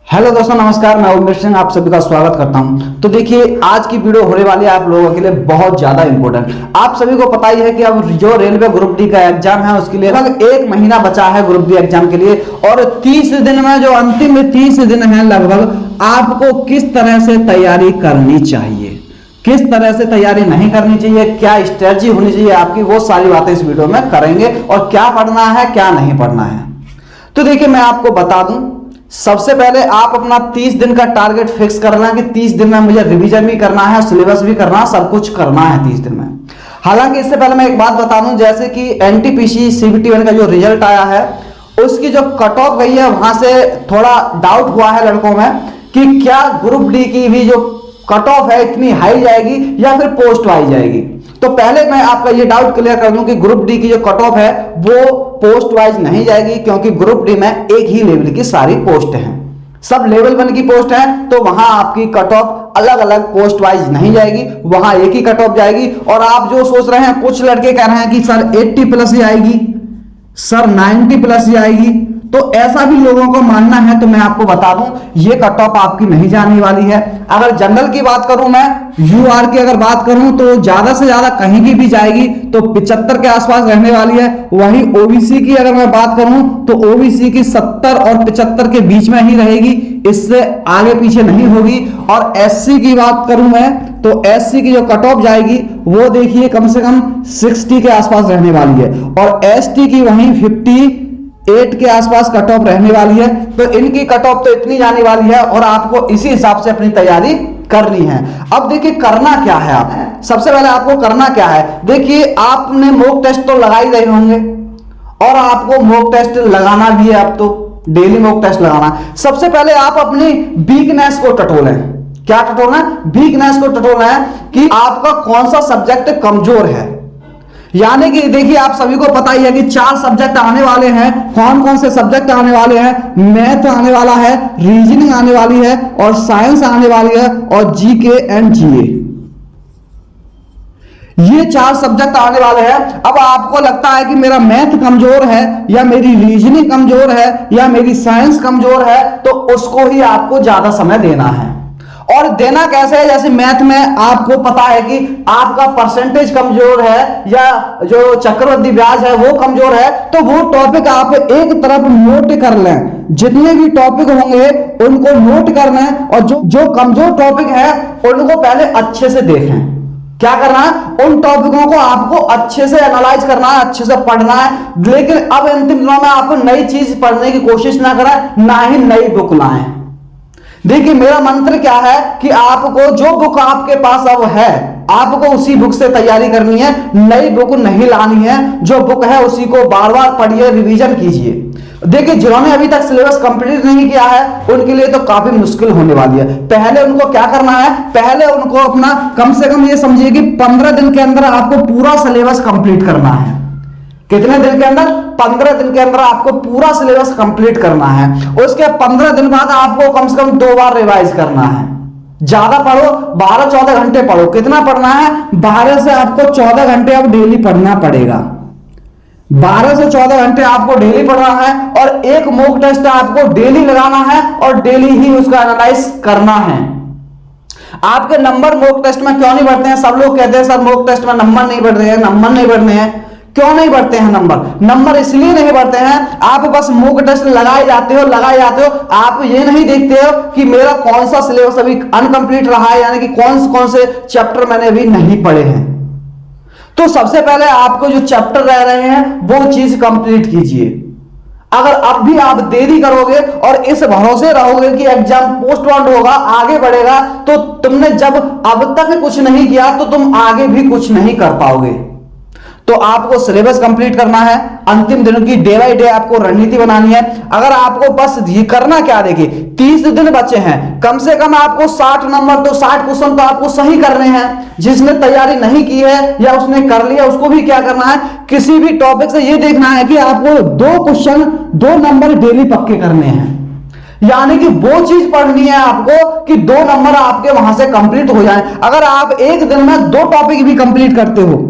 Hello दोस्तों, नमस्कार। मैं उमेश सिंह आप सभी का स्वागत करता हूं। तो देखिए, आज की वीडियो होने वाली है आप लोगों के लिए बहुत ज्यादा इंपॉर्टेंट। आप सभी को पता ही है कि अब जो रेलवे ग्रुप डी का एग्जाम है उसके लिए लगभग 1 महीना बचा है ग्रुप डी एग्जाम के लिए, और 30 दिन में जो अंतिम 30 दिन है लगभग, आपको किस तरह से तैयारी करनी चाहिए, किस तरह से तैयारी नहीं करनी चाहिए, क्या स्ट्रेटजी होनी चाहिए आपकी, वो सारी बातें इस वीडियो में करेंगे। और क्या पढ़ना है क्या नहीं पढ़ना है, तो देखिए मैं आपको बता दूं। सबसे पहले आप अपना 30 दिन का टारगेट फिक्स करना कि 30 दिन में मुझे रिवीजन भी करना है, सिलेबस भी करना है, सब कुछ करना है 30 दिन में। हालांकि इससे पहले मैं एक बात बता दूं, जैसे कि एनटीपीसी सीबीटी 1 का जो रिजल्ट आया है उसकी जो कट ऑफ गई है, वहां से थोड़ा डाउट हुआ है लड़कों में कि क्या ग्रुप डी की भी जो कट ऑफ है इतनी हाई जाएगी या फिर पोस्ट वाइज जाएगी। तो पहले मैं आपका ये डाउट क्लियर कर दूं कि ग्रुप डी की जो कट ऑफ है वो पोस्ट वाइज नहीं जाएगी, क्योंकि ग्रुप डी में एक ही लेवल की सारी पोस्ट हैं, सब लेवल 1 की पोस्ट है। तो वहां आपकी कट ऑफ अलग अलग पोस्ट वाइज नहीं जाएगी, वहां एक ही कट ऑफ जाएगी। और आप जो सोच रहे हैं, कुछ लड़के कह रहे हैं कि सर 80 प्लस ही आएगी, सर 90 प्लस ही आएगी, तो ऐसा भी लोगों को मानना है। तो मैं आपको बता दूं, ये कट ऑफ आपकी नहीं जाने वाली है। अगर जनरल की बात करूं, मैं यूआर की अगर बात करूं तो ज्यादा से ज्यादा कहीं की भी जाएगी तो 75 के आसपास रहने वाली है। वहीं ओबीसी की अगर मैं बात करूं तो ओबीसी की 70 और 75 के बीच में ही रहेगी, इससे आगे पीछे नहीं होगी। और एससी की बात करूं मैं तो एससी की जो कट ऑफ जाएगी वो देखिए कम से कम 60 के आसपास रहने वाली है, और एसटी की वहीं 58 के आसपास कट ऑफ रहने वाली है। तो इनकी कट ऑफ तो इतनी जाने वाली है, और आपको इसी हिसाब से अपनी तैयारी करनी है। अब देखिए करना क्या है, आप सबसे पहले आपको करना क्या है। देखिए, आपने मॉक टेस्ट तो लगा ही रहे होंगे, और आपको मॉक टेस्ट लगाना भी है। अब तो डेली मॉक टेस्ट लगाना। सबसे पहले आप अपनी वीकनेस को टटोलें। क्या टटोलना है? वीकनेस को टटोलना है कि आपका कौन सा सब्जेक्ट कमजोर है। यानी कि देखिए, आप सभी को पता ही है कि 4 सब्जेक्ट आने वाले हैं। कौन कौन से सब्जेक्ट आने वाले हैं? मैथ आने वाला है, रीजनिंग आने वाली है, और साइंस आने वाली है, और जीके एंड जीए, ये 4 सब्जेक्ट आने वाले हैं। अब आपको लगता है कि मेरा मैथ कमजोर है, या मेरी रीजनिंग कमजोर है, या मेरी साइंस कमजोर है, तो उसको ही आपको ज्यादा समय देना है। और देना कैसे है? जैसे मैथ में आपको पता है कि आपका परसेंटेज कमजोर है, या जो चक्रवृद्धि ब्याज है वो कमजोर है, तो वो टॉपिक आप एक तरफ नोट कर लें। जितने भी टॉपिक होंगे उनको नोट करना है, और जो कमजोर टॉपिक है उनको पहले अच्छे से देखें। क्या करना है? उन टॉपिकों को आपको अच्छे से एनालाइज करना है, अच्छे से पढ़ना है। लेकिन अब अंतिम दिनों में आपको नई चीज पढ़ने की कोशिश ना करें, ना ही नई बुक लाएं। देखिए, मेरा मंत्र क्या है कि आपको जो बुक आपके पास अब है, आपको उसी बुक से तैयारी करनी है, नई बुक नहीं लानी है। जो बुक है उसी को बार बार पढ़िए, रिवीजन कीजिए। देखिए, जिन्होंने अभी तक सिलेबस कंप्लीट नहीं किया है उनके लिए तो काफी मुश्किल होने वाली है। पहले उनको क्या करना है? पहले उनको अपना कम से कम ये समझिए कि 15 दिन के अंदर आपको पूरा सिलेबस कंप्लीट करना है। कितने दिन के अंदर? 15 दिन के अंदर आपको पूरा सिलेबस कंप्लीट करना है। उसके 15 दिन बाद आपको कम से कम 2 बार रिवाइज करना है। ज्यादा पढ़ो, 12-14 घंटे पढ़ो। कितना पढ़ना है? 12 से आपको 14 घंटे अब डेली पढ़ना पड़ेगा। 12 से 14 घंटे आपको डेली पढ़ना है, और एक मॉक टेस्ट आपको डेली लगाना है, और डेली ही उसका एनालाइज करना है। आपके नंबर मॉक टेस्ट में क्यों नहीं बढ़ते हैं? सब लोग कहते हैं सर मॉक टेस्ट में नंबर नहीं बढ़ रहे हैं, नंबर नहीं बढ़ने हैं। क्यों नहीं बढ़ते हैं नंबर इसलिए नहीं बढ़ते हैं, आप बस मॉक टेस्ट लगाए जाते हो। आप ये नहीं देखते हो कि मेरा कौन सा सिलेबस अभी अनकंप्लीट रहा है, यानी कि कौन से चैप्टर मैंने अभी नहीं पढ़े हैं। तो सबसे पहले आपको जो चैप्टर रह रहे हैं वो चीज कंप्लीट कीजिए। अगर अब भी आप देरी करोगे और इस भरोसे रहोगे कि एग्जाम पोस्टपोन्ड होगा, आगे बढ़ेगा, तो तुमने जब अब तक कुछ नहीं किया तो तुम आगे भी कुछ नहीं कर पाओगे। तो आपको सिलेबस कंप्लीट करना है, अंतिम दिनों की डे बाय डे आपको रणनीति बनानी है। अगर आपको बस ये करना क्या, देखिए 30 दिन बचे हैं, कम से कम आपको 60 नंबर तो 60 क्वेश्चन तो आपको सही करने हैं। जिसने तैयारी नहीं की है या उसने कर लिया, उसको भी क्या करना है, किसी भी टॉपिक से ये देखना है कि आपको 2 क्वेश्चन 2 नंबर डेली पक्के करने हैं। यानी कि वो चीज पढ़नी है आपको कि 2 नंबर आपके वहां से कंप्लीट हो जाए। अगर आप एक दिन में 2 टॉपिक भी कंप्लीट करते हो,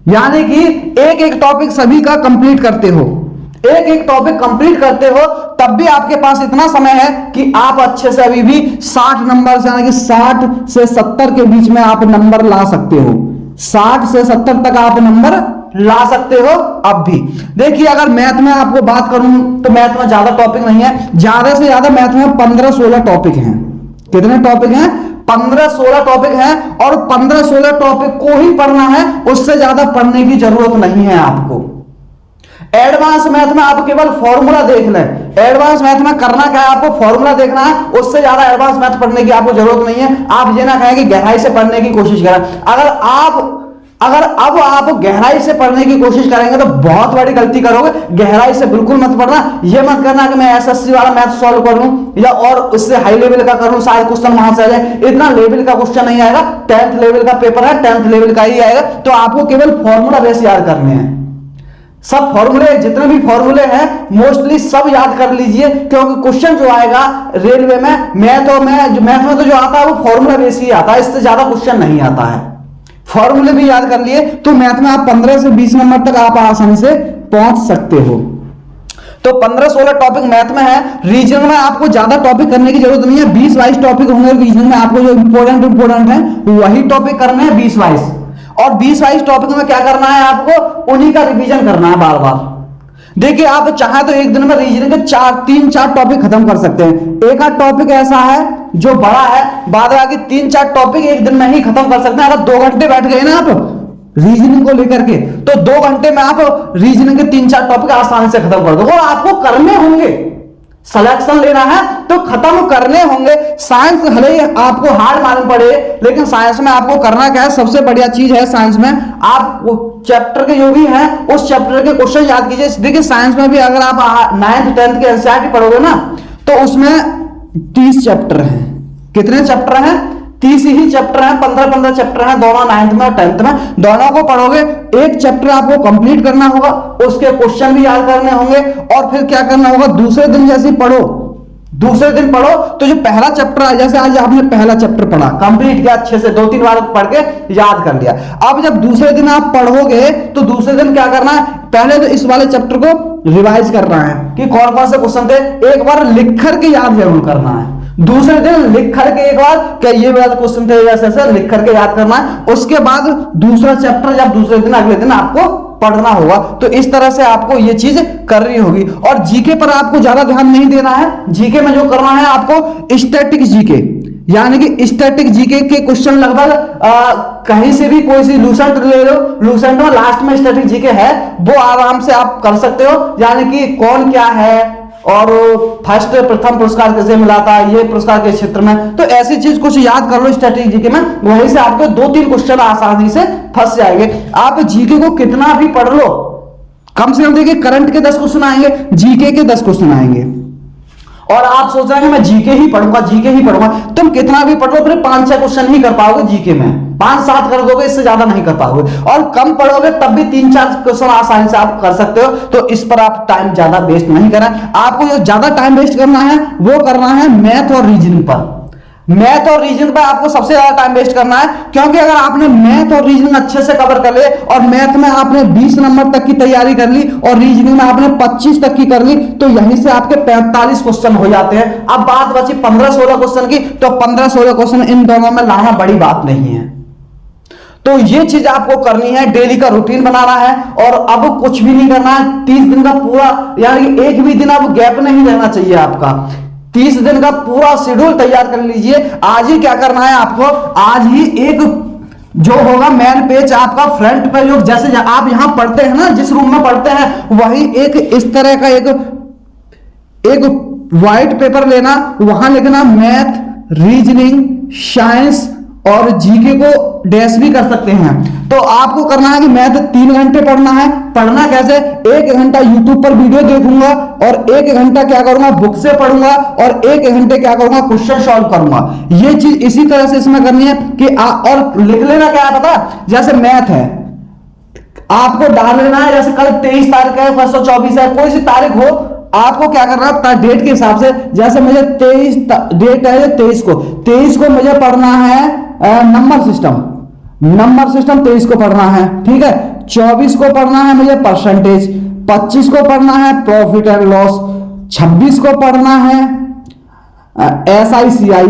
यानी कि एक टॉपिक सभी का कंप्लीट करते हो, एक एक टॉपिक कंप्लीट करते हो, तब भी आपके पास इतना समय है कि आप अच्छे से अभी भी 60 नंबर से, यानी कि 60 से 70 के बीच में आप नंबर ला सकते हो। 60 से 70 तक आप नंबर ला सकते हो अब भी। देखिए अगर मैथ में आपको बात करूं तो मैथ में ज्यादा टॉपिक नहीं है, ज्यादा से ज्यादा मैथ में 15-16 टॉपिक हैं। कितने टॉपिक हैं? 15-16 टॉपिक हैं, और 15-16 टॉपिक को ही पढ़ना है, उससे ज्यादा पढ़ने की जरूरत नहीं है आपको। एडवांस मैथ में आप केवल फॉर्मूला देख लें। एडवांस मैथ में करना क्या है, आपको फॉर्मूला देखना है, उससे ज्यादा एडवांस मैथ पढ़ने की आपको जरूरत नहीं है। आप ये ना कहें कि गहराई से पढ़ने की कोशिश करें। अगर अब आप गहराई से पढ़ने की कोशिश करेंगे तो बहुत बड़ी गलती करोगे। गहराई से बिल्कुल मत पढ़ना। ये मत करना कि मैं एसएससी वाला मैथ सॉल्व कर लूं या और उससे हाई लेवल का करूं, शायद क्वेश्चन वहां से आ जाए। इतना लेवल का क्वेश्चन नहीं आएगा। 10th लेवल का पेपर है, 10th लेवल का ही आएगा। तो आपको केवल फॉर्मूला बेस याद करने हैं। सब फॉर्मूले, जितने भी फॉर्मूले हैं मोस्टली सब याद कर लीजिए, क्योंकि क्वेश्चन जो आएगा रेलवे में मैथ में तो जो आता है वो फॉर्मूला बेस ही आता है, इससे ज्यादा क्वेश्चन नहीं आता है। फॉर्मूले भी याद कर लिए तो मैथ में आप 15 से 20 नंबर तक आप आसानी से पहुंच सकते हो। तो 15-16 टॉपिक मैथ में है। रीजनिंग में आपको ज्यादा टॉपिक करने की जरूरत नहीं है। 20-22 टॉपिक होंगे रीजनिंग में। आपको जो इंपोर्टेंट है वही टॉपिक करने हैं 20-22, और 20-22 टॉपिक में क्या करना है, आपको उन्हीं का रिवीजन करना है बार बार। देखिए आप चाहे तो एक दिन में रीजनिंग के 3-4 टॉपिक खत्म कर सकते हैं। एक आध टॉपिक ऐसा है जो बड़ा है, बाद बाकी 3-4 टॉपिक एक दिन में ही खत्म कर सकते हैं। अगर 2 घंटे बैठ गए ना आप रीजनिंग को लेकर के, तो 2 घंटे में आप रीजनिंग के 3-4 टॉपिक आसानी से खत्म कर दो। और आपको करने होंगे, सिलेक्शन लेना है तो खत्म करने होंगे। साइंस भले ही आपको हार्ड मालूम पड़े, लेकिन साइंस में आपको करना क्या है, सबसे बढ़िया चीज है साइंस में, आप चैप्टर के जो भी हैं उस चैप्टर के क्वेश्चन याद कीजिए। देखिए साइंस में भी अगर आप 9th 10th के एनसीईआरटी पढ़ोगे ना, तो उसमें 30 चैप्टर हैं। कितने चैप्टर हैं? 30 ही चैप्टर हैं। 15-15 चैप्टर हैं दोनों 9th में और 10th में। दोनों को पढ़ोगे, एक चैप्टर आपको कंप्लीट करना होगा, उसके क्वेश्चन भी याद करने होंगे, और फिर क्या करना होगा, दूसरे दिन जैसे पढ़ो, दूसरे दिन पढ़ो तो जो पहला चैप्टर है, जैसे आज आपने पहला चैप्टर पढ़ा, कंप्लीट किया अच्छे से, 2-3 बार पढ़ के याद कर लिया। अब जब दूसरे दिन आप पढ़ोगे तो दूसरे दिन क्या करना है, पहले तो इस वाले चैप्टर को रिवाइज करना है कि कौन कौन से क्वेश्चन थे, एक बार लिख करके याद जरूर करना है। दूसरे दिन लिख करके एक बार क्या ये वाला क्वेश्चन थे, ऐसे लिख करके याद करना है। उसके बाद दूसरा चैप्टर जब दूसरे दिन अगले दिन आपको पढ़ना होगा। तो इस तरह से आपको ये चीज करनी होगी। और जीके पर आपको ज्यादा ध्यान नहीं देना है। जीके में जो करना है आपको स्टैटिक जीके, यानी कि स्टैटिक जीके के क्वेश्चन लगभग कहीं से भी कोई सी लूसेंट ले लो, लूसेंट में लास्ट में स्टैटिक जीके है, वो आराम से आप कर सकते हो। यानी कि कौन क्या है और प्रथम पुरस्कार कैसे मिला था, ये पुरस्कार के क्षेत्र में, तो ऐसी चीज कुछ याद कर लो स्टैटिक जीके में। वहीं से आपके 2-3 क्वेश्चन आसानी से फंस जाएंगे। आप जीके को कितना भी पढ़ लो, कम से कम देखिए करंट के 10 क्वेश्चन आएंगे, जीके के 10 क्वेश्चन आएंगे। और आप सोच रहे हैं मैं जीके ही पढ़ूंगा, जीके ही पढ़ूंगा, तुम कितना भी पढ़ लो फिर 5-6 क्वेश्चन ही कर पाओगे जीके में, 5-7 कर दोगे, इससे ज्यादा नहीं कर पाओगे। और कम पढ़ोगे तब भी 3-4 क्वेश्चन आसानी से आप कर सकते हो। तो इस पर आप टाइम ज्यादा वेस्ट नहीं करना। आपको जो ज्यादा टाइम वेस्ट करना है वो करना है मैथ और रीजनिंग पर। मैथ और रीजनिंग पर आपको सबसे ज्यादा टाइम वेस्ट करना है, क्योंकि अगर आपने मैथ और रीजनिंग अच्छे से कवर कर लिए, और मैथ में आपने 20 नंबर तक की तैयारी कर ली और रीजनिंग में आपने 25 तक की कर ली, तो यहीं से आपके 45 क्वेश्चन हो जाते हैं। अब बात बची 15-16 क्वेश्चन की, तो 15-16 क्वेश्चन इन दोनों में लाना बड़ी बात नहीं है। तो ये चीज आपको करनी है, डेली का रूटीन बनाना है। और अब कुछ भी नहीं करना है, 30 दिन का पूरा, यानी एक भी दिन अब गैप नहीं रहना चाहिए आपका। 30 दिन का पूरा शेड्यूल तैयार कर लीजिए। आज ही क्या करना है आपको, आज ही एक जो होगा मेन पेज आपका फ्रंट पेज, जैसे आप यहां पढ़ते हैं ना, जिस रूम में पढ़ते हैं, वही एक इस तरह का एक व्हाइट पेपर लेना, वहां लिखना मैथ, रीजनिंग, साइंस और जीके को डैश भी कर सकते हैं। तो आपको करना है कि मैथ 3 घंटे पढ़ना है। पढ़ना कैसे, 1 घंटा यूट्यूब पर वीडियो देखूंगा, और 1 घंटा क्या करूंगा, बुक से पढ़ूंगा, और 1 घंटे क्या करूंगा, क्वेश्चन सॉल्व करूंगा। ये चीज इसी तरह से इसमें करनी है कि और लिख लेना क्या है पता, जैसे मैथ है आपको डाल लेना है, जैसे कल 23 तारीख है, 124 है, कोई सी तारीख हो, आपको क्या करना है डेट के हिसाब से, जैसे मुझे 23 डेट है 23 को मुझे पढ़ना है नंबर सिस्टम 23 को पढ़ना है, ठीक है। 24 को पढ़ना है मुझे परसेंटेज, 25 को पढ़ना है प्रॉफिट एंड लॉस, 26 को पढ़ना है SICI।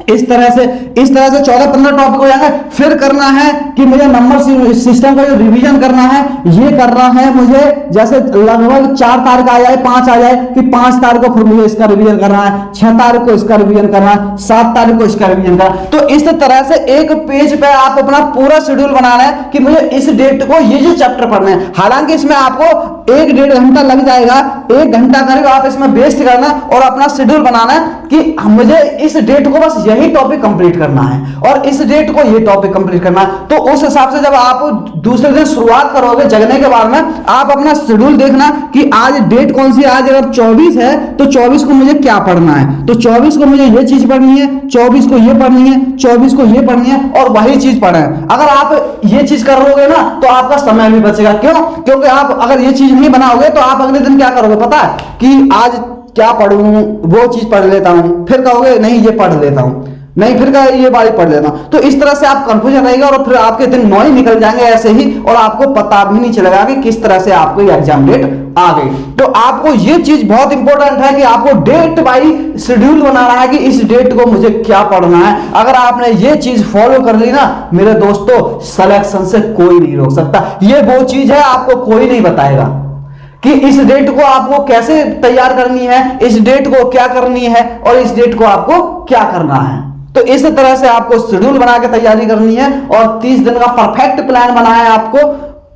इस तरह से 14-15 टॉपिक हो जाएंगे। फिर करना है कि मुझे नंबर सिस्टम का जो रिवीजन करना है ये करना है मुझे, जैसे लगभग 4 तारीख आ जाए, 5 आ जाए कि 5 तारीख को फिर मुझे इसका रिवीजन करना है, 6 तारीख को इसका रिवीजन करना है, 7 तारीख को इसका रिवीजन करना है। तो इस तरह से एक पेज पे आप अपना पूरा शेड्यूल बनाना है कि मुझे इस डेट को ये चैप्टर पढ़ने हैं। हालांकि इसमें आपको 1-1.5 घंटा लग जाएगा, 1 घंटा करीब आप इसमें वेस्ट करना और अपना शेड्यूल बनाना है कि मुझे इस डेट को बस यही टॉपिक कंप्लीट करना है और इस डेट को ये टॉपिक कंप्लीट करना है। तो उस हिसाब से जब आप दूसरे दिन शुरुआत करोगे जगने के बाद में, आप अपना शेड्यूल देखना कि आज डेट कौन सी है। आज अगर 24 है तो 24 को मुझे क्या पढ़ना है, तो 24 को मुझे ये चीज पढ़नी है, 24 को ये पढ़नी है, 24 को ये पढ़नी है और वही चीज पढ़े। अगर आप ये चीज कर लोगे ना तो आपका समय भी बचेगा। क्यों? क्योंकि आप अगर ये चीज नहीं बनाओगे तो आप अगले दिन क्या करोगे पता है कि आज क्या पढ़ूं, वो चीज पढ़ लेता हूं, फिर कहोगे नहीं ये पढ़ लेता हूं, नहीं फिर का ये वाली पढ़ लेना। तो इस तरह से आप कंफ्यूजन रहेगा और फिर आपके दिन 9 ही निकल जाएंगे ऐसे ही और आपको पता भी नहीं चलेगा कि किस तरह से आपको ये एग्जाम डेट आ गई। तो आपको ये चीज बहुत इंपॉर्टेंट है कि आपको डेट बाई शेड्यूल बनाना है कि इस डेट को मुझे क्या पढ़ना है। अगर आपने ये चीज फॉलो कर ली ना मेरे दोस्तों, सिलेक्शन से कोई नहीं रोक सकता। ये वो चीज है आपको कोई नहीं बताएगा कि इस डेट को आपको कैसे तैयार करनी है, इस डेट को क्या करनी है और इस डेट को आपको क्या करना है। तो इस तरह से आपको शेड्यूल बना के तैयारी करनी है और 30 दिन का परफेक्ट प्लान बनाना है आपको।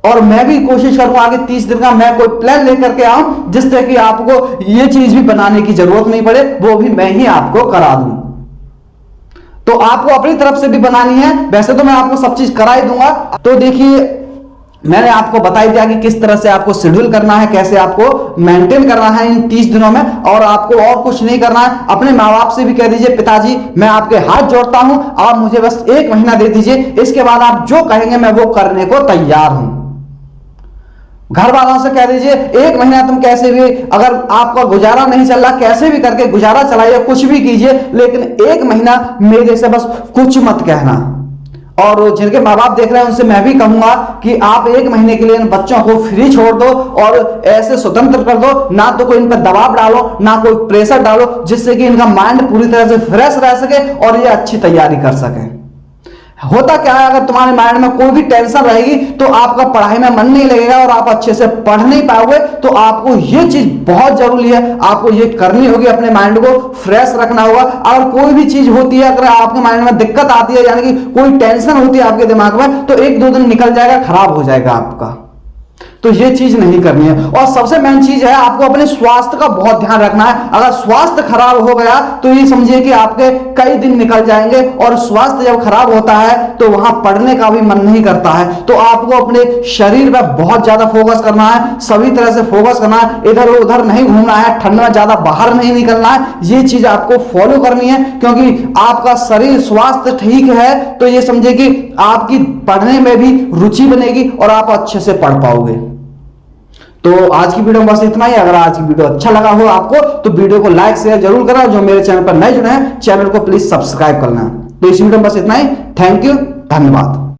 और मैं भी कोशिश करूंगा कि 30 दिन का मैं कोई प्लान लेकर के आऊं जिससे कि आपको ये चीज भी बनाने की जरूरत नहीं पड़े, वो भी मैं ही आपको करा दूं। तो आपको अपनी तरफ से भी बनानी है, वैसे तो मैं आपको सब चीज करा ही दूंगा। तो देखिए मैंने आपको बता ही दिया कि किस तरह से आपको शेड्यूल करना है, कैसे आपको मेंटेन करना है इन 30 दिनों में। और आपको और कुछ नहीं करना है। अपने माँ बाप से भी कह दीजिए पिताजी मैं आपके हाथ जोड़ता हूं, आप मुझे बस 1 महीना दे दीजिए, इसके बाद आप जो कहेंगे मैं वो करने को तैयार हूं। घर वालों से कह दीजिए 1 महीना तुम कैसे भी, अगर आपका गुजारा नहीं चल रहा कैसे भी करके गुजारा चलाइए, कुछ भी कीजिए, लेकिन 1 महीना मेरे से बस कुछ मत कहना। और जिनके माँ बाप देख रहे हैं उनसे मैं भी कहूंगा कि आप 1 महीने के लिए इन बच्चों को फ्री छोड़ दो और ऐसे स्वतंत्र कर दो, ना तो कोई इन पर दबाव डालो ना कोई प्रेशर डालो, जिससे कि इनका माइंड पूरी तरह से फ्रेश रह सके और ये अच्छी तैयारी कर सके। होता क्या है, अगर तुम्हारे माइंड में कोई भी टेंशन रहेगी तो आपका पढ़ाई में मन नहीं लगेगा और आप अच्छे से पढ़ नहीं पाओगे। तो आपको ये चीज बहुत जरूरी है, आपको ये करनी होगी, अपने माइंड को फ्रेश रखना होगा। अगर कोई भी चीज होती है, अगर आपके माइंड में दिक्कत आती है, यानी कि कोई टेंशन होती है आपके दिमाग में, तो 1-2 दिन निकल जाएगा, खराब हो जाएगा आपका। तो ये चीज नहीं करनी है। और सबसे मेन चीज है आपको अपने स्वास्थ्य का बहुत ध्यान रखना है। अगर स्वास्थ्य खराब हो गया तो ये समझिए कि आपके कई दिन निकल जाएंगे और स्वास्थ्य जब खराब होता है तो वहां पढ़ने का भी मन नहीं करता है। तो आपको अपने शरीर पर बहुत ज्यादा फोकस करना है, सभी तरह से फोकस करना है, इधर उधर नहीं घूमना है, ठंड में ज्यादा बाहर नहीं निकलना है। ये चीज आपको फॉलो करनी है, क्योंकि आपका शरीर स्वास्थ्य ठीक है तो ये समझिए कि आपकी पढ़ने में भी रुचि बनेगी और आप अच्छे से पढ़ पाओगे। तो आज की वीडियो में बस इतना ही। अगर आज की वीडियो अच्छा लगा हो आपको तो वीडियो को लाइक शेयर जरूर करना। जो मेरे चैनल पर नए जुड़े हैं चैनल को प्लीज सब्सक्राइब करना। तो इस वीडियो में बस इतना ही। थैंक यू, धन्यवाद।